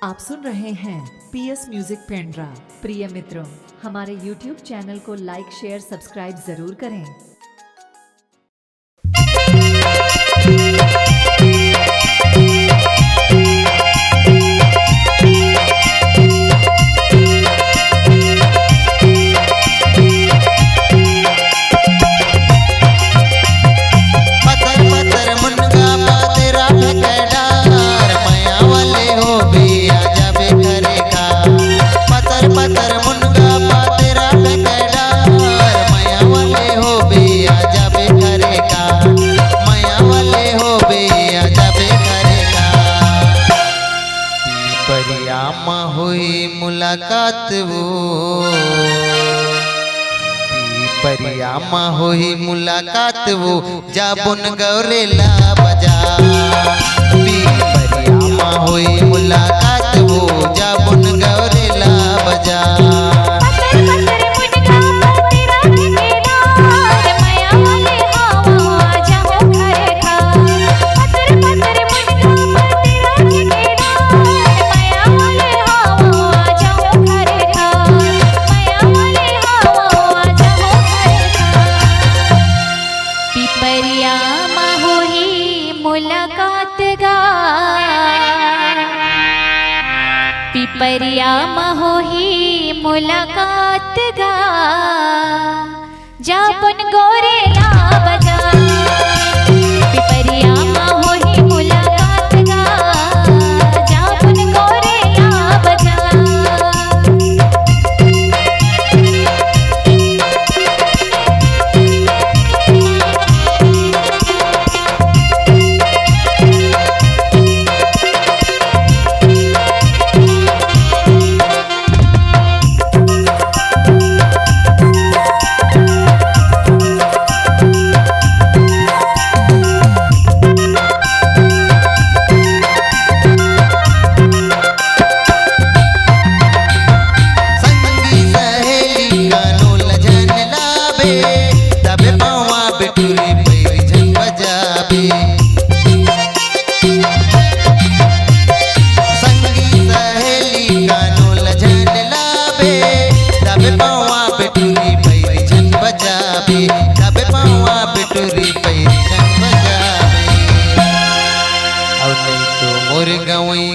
आप सुन रहे हैं पीएस म्यूजिक पेंड्रा। प्रिय मित्रों, हमारे YouTube चैनल को लाइक शेयर सब्सक्राइब जरूर करें। मुलाकात वो परियामा होई मुलाकात वो जाबुन गौरेला बजा परियामा होई मुलाकात वो जाबुन गौरेला बजा पिपरियामा होई मुलाकात गा जाबुन गोरेला बजा पिपरियामा होई मुलाकात गा जाबुन गोरेला बजा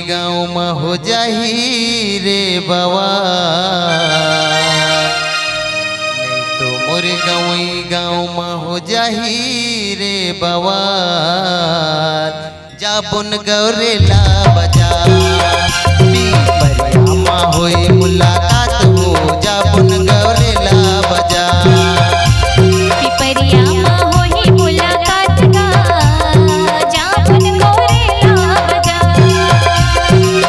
गाँव में हो जाही रे बवा नहीं तो मोर गाँव में हो जाही रे बवा जाबुन गौरेला बजा परियामा होई मुलाकात हो जाबुन गौरेला बजा पिपरियामा होई मुलाकात गा जाबुन गोरेला बजा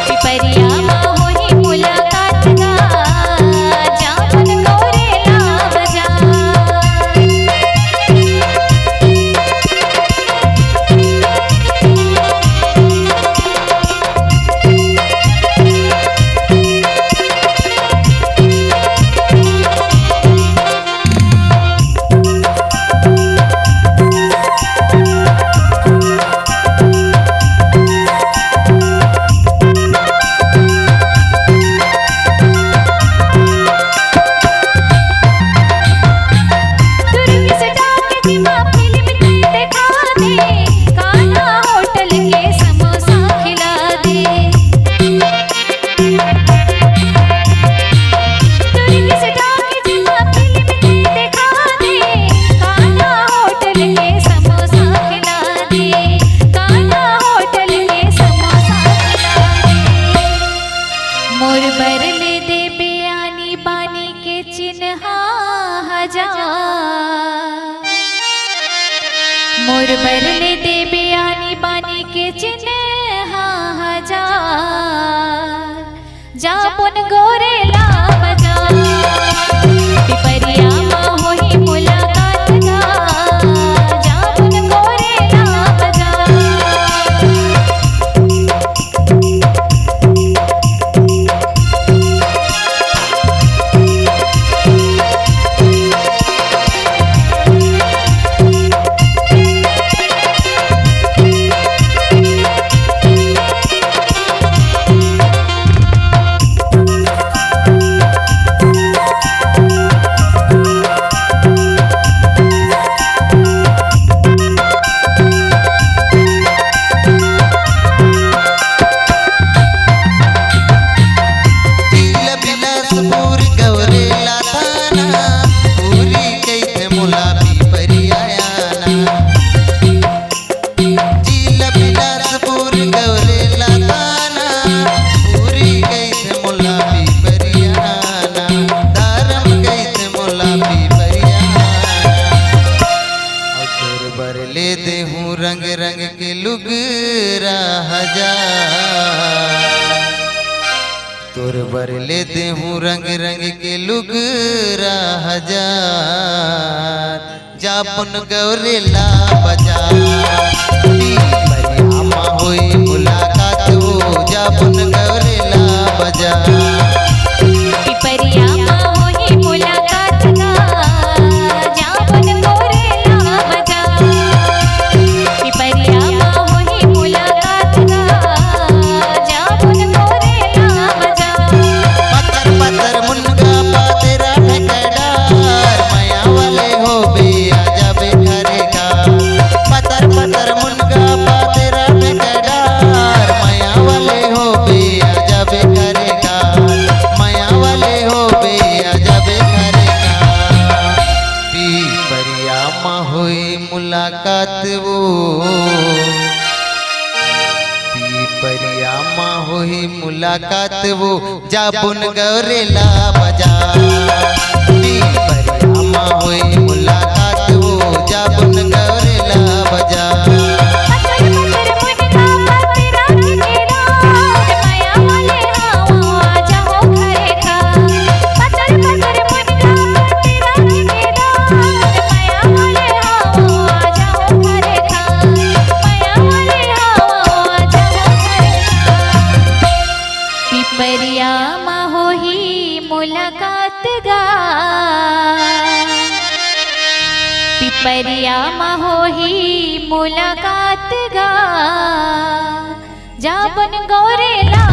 पिपरियामा होई मुलाकात गा जाबुन गोरेला बजा तोर बर लेते हूँ रंग रंग के लुगरा हजार जापुन गौरेला बाजार परियामा होई मुलाकात वो जापुन गौरेला बाजार पिपरिया होई मुलाकात गा जापुन गौरेला बाजार पिपरिया होई मुलाकात गा जापुन गौरेला बाजार पत्थर पत्थर मुनगा पातेरा ठेकेदार माया वाले हो बे आजा बे घरे का पत्थर पत्थर मुनगा पातेरा ठेकेदार माया वाले हो बे आजा बे घरे का माया वाले हो बे आजा बे घरे का पिपरियामा हुई मुलाकात वो पिपरियामा हुई मुलाकात वो जापुन गौरेला बाजार पिपरियामा हुई मुलाकात वो जापुन गौरेला बाजार पिपरियामा होई मुलाकात गा पिपरियामा होई मुलाकात गा जापन गौरेला